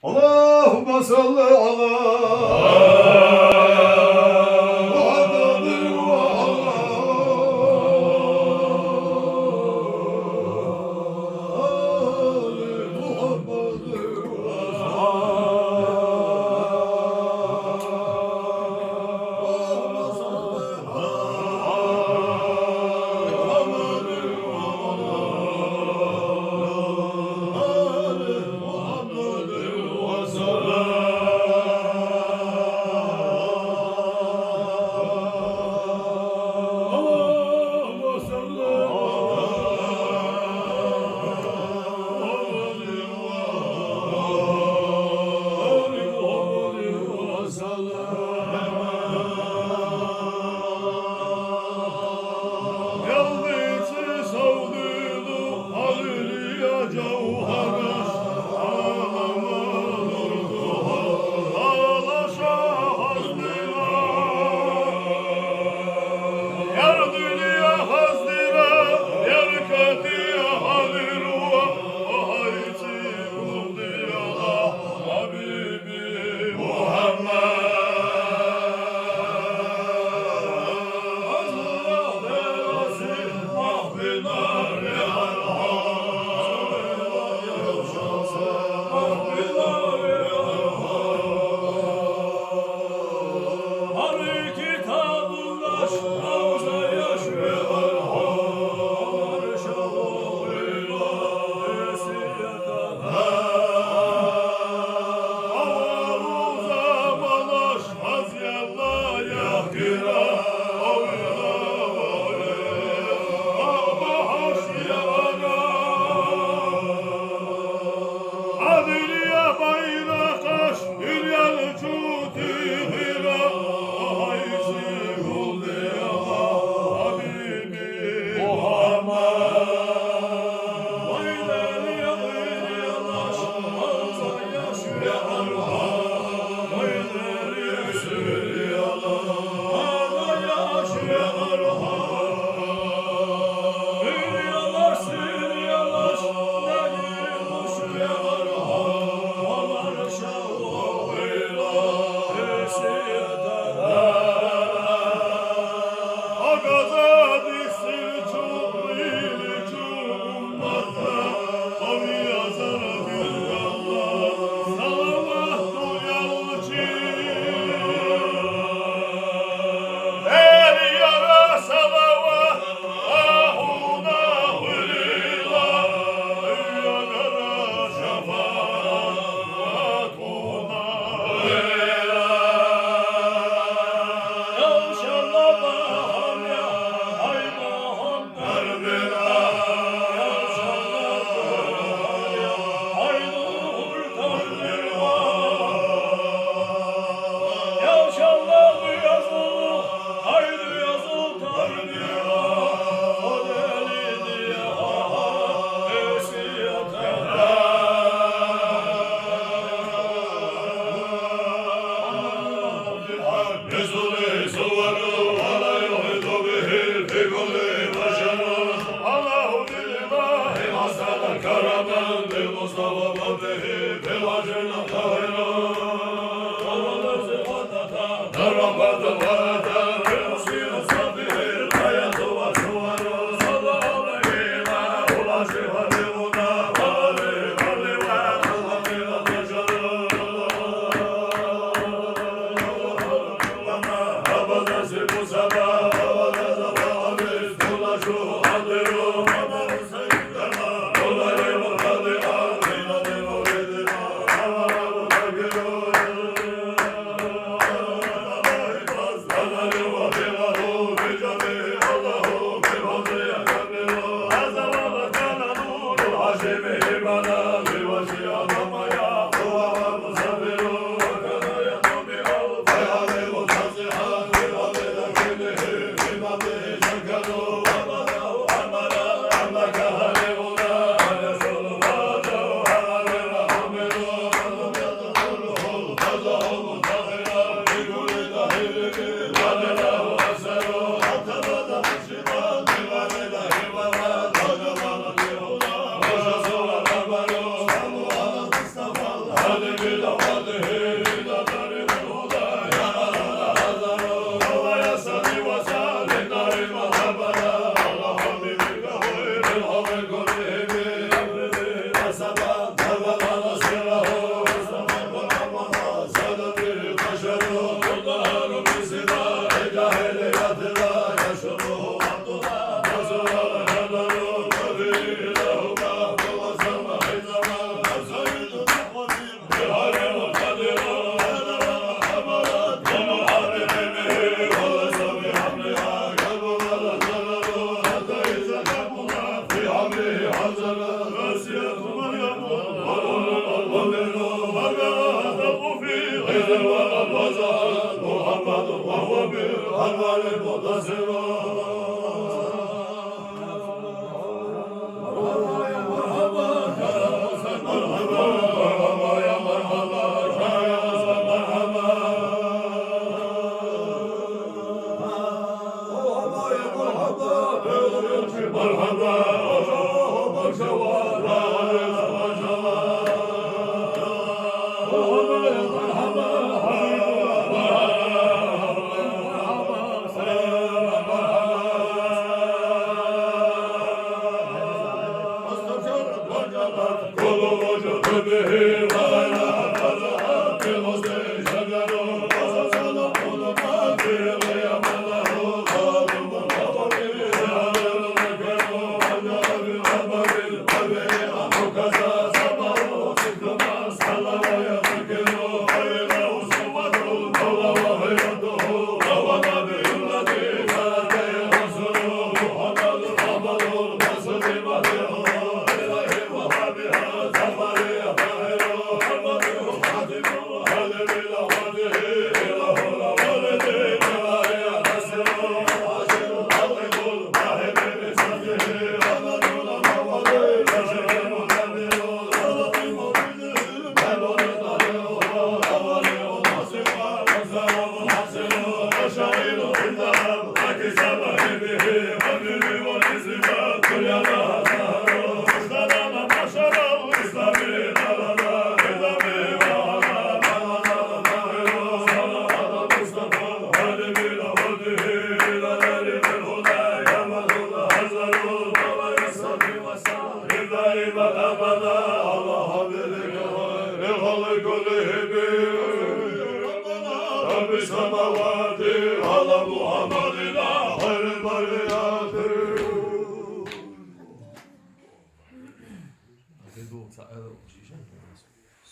Allahümme salli ala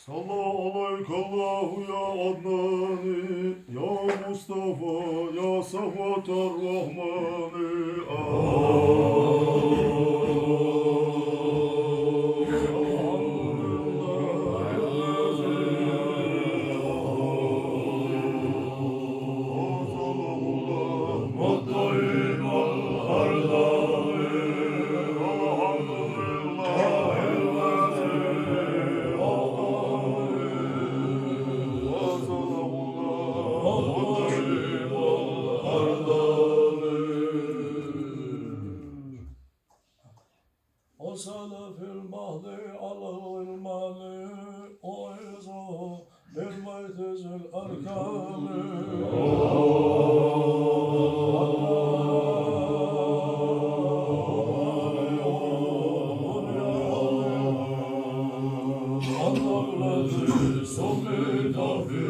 Sallallahu aleykallahu ya Adnani, ya Mustafa, ya Safatar Rahmani. وصل في المهد على الغلمان وعظه بالبيت ذي الأركان الذي سميت في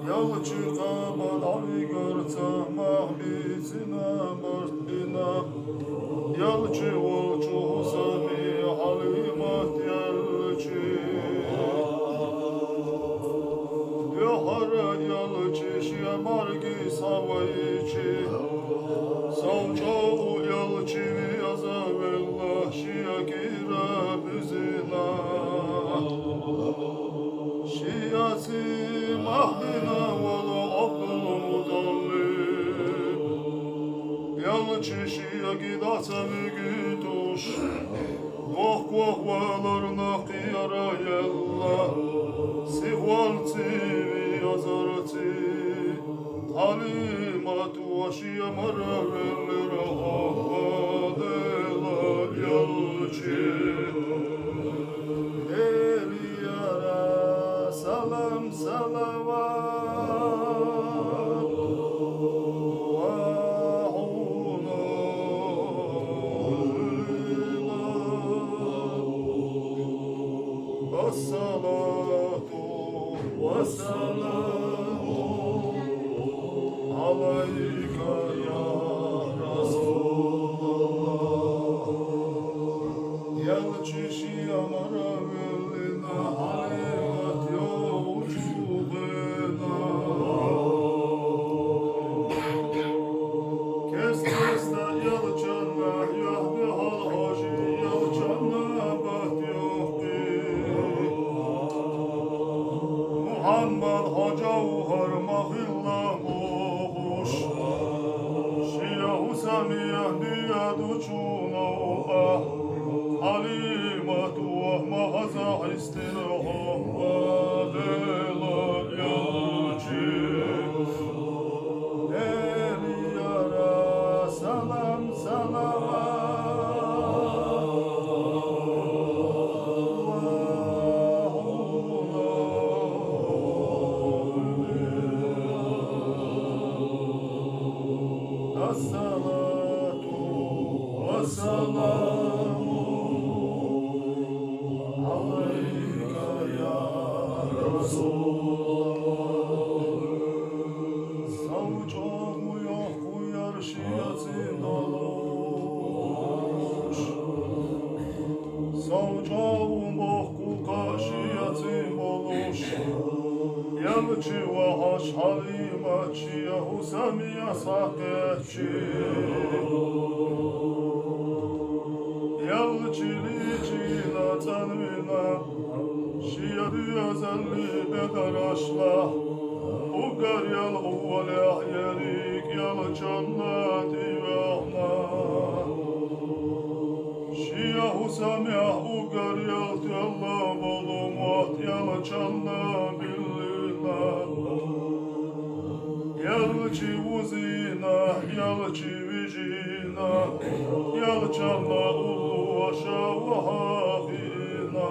Yalçığa bana bir görsen Sina Martina Yalçı Volçu Husami Halimat Yalçı Yohara Yalçı Şiyamargi Savayçı Savçoğu Yalçı Yazavellah Şiyakira Bizina Şiyasi Mahdina Volu Abdülmutallib Yalçı Şiyaki Datsavigituş Koh kohvalarına kıyara yalla Sihval tivi yazarati Talimatu aşiya maravellir ahvadela yalçı Eliyara salam salavat As-salatu was-salamu alayka ya Resulallah Yalçı şiyamara velina halimat yolculuğuna Kes kesta yalçanla yahdi hal hoşi yalçanla bat yok ki Muhammed Hoca uhar mahilla boğuş Şia Husamiye niyad uçuna uah Halimatu mahza istirahat Adela yalçı Eliyara salam salavat As-salatu was-salamu alayka ya Resulallah Savcağımı yok uyar şiyatin oluş Savcağım bohku kaşiyatin oluş Yalçı ve haş halimatçı ya Husamiye saketçi Yalçı licila tanvina Şiya düyazelli bedar aşla Ugar yal uvval ahyerik yalçanla divahna Şiya Husamiye ugar yal tiyalla bolumat yalçanla billina Yalçı vuzina, yalçı vijina Yalçanla ulu aşağı hafina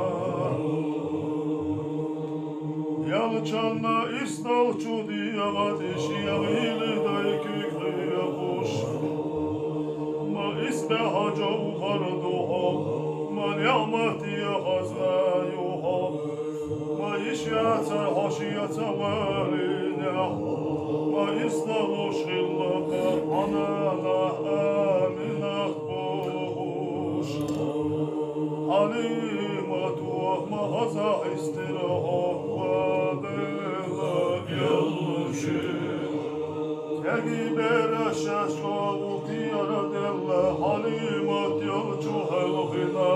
Yalçanla istalçu diyagati şiyagili daykik hıyakuş Ma isbehaca uharduha Ma ni'mati hazna yuha Ma işyata haşiyata valina Ma istavuş hillaka anana aminah boğuş Halimatu mahza istirahat vadela yalçı Kegi beraşa şoğu diyara della Halimat yalçı helgina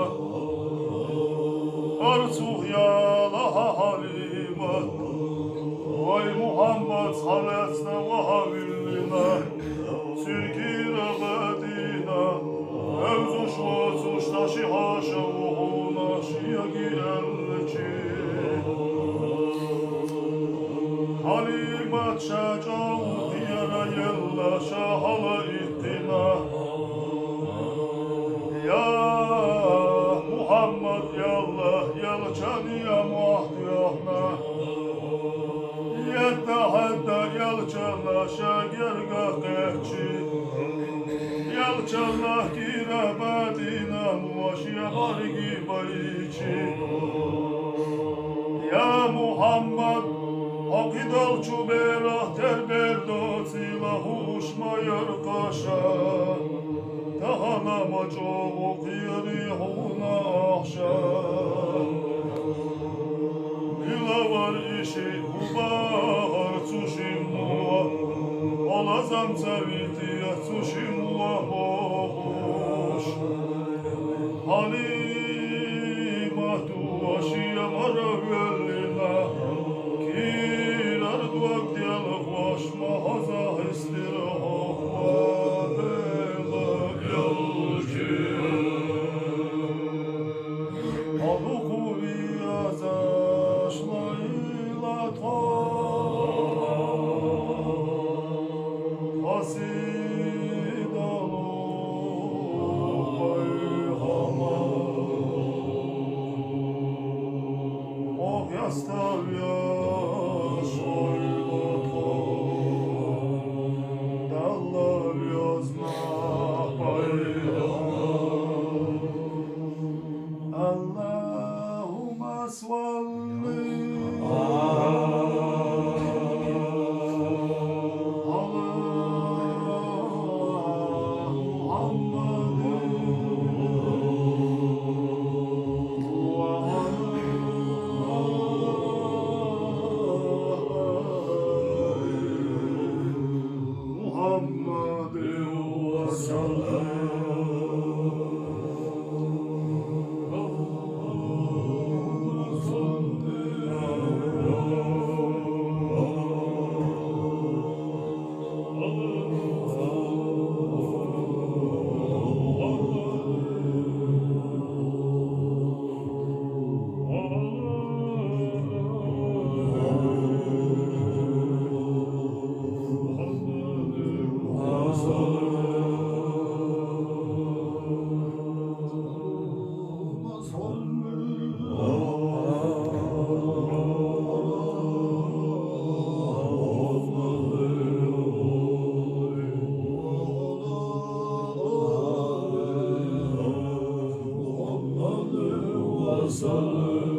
Arzuh yalaha halimat Vay Muhammed salatna ve havillina Sürkira gadina Evzuş vazuş taşı haşa vuhuna Şiyagi elçi Halimat şacağı diyara yella Şahala ittina Ya Muhammed yallah Yalçan ya muhtiyahna Yettahadda yalçanla şagirgah kehçi Yalçanla kirabadina muaşiya bargi bayçi Ya Muhammed Akidal çubera terberdo silahu uşmayar kaşa Tahanama çok yeri huna ahşam Mila var işi ubar tuşimua Olazam sevitiye tuşimua boş Halima tuaşiya maravellina Kirar duak diyalog vaş mahaza istirahadela yalki Aluku iyazaşlayla ta Hasidalu bayhama Oh yastavya soylata Dallar yazma bayhama Allahümme salli Sallallahu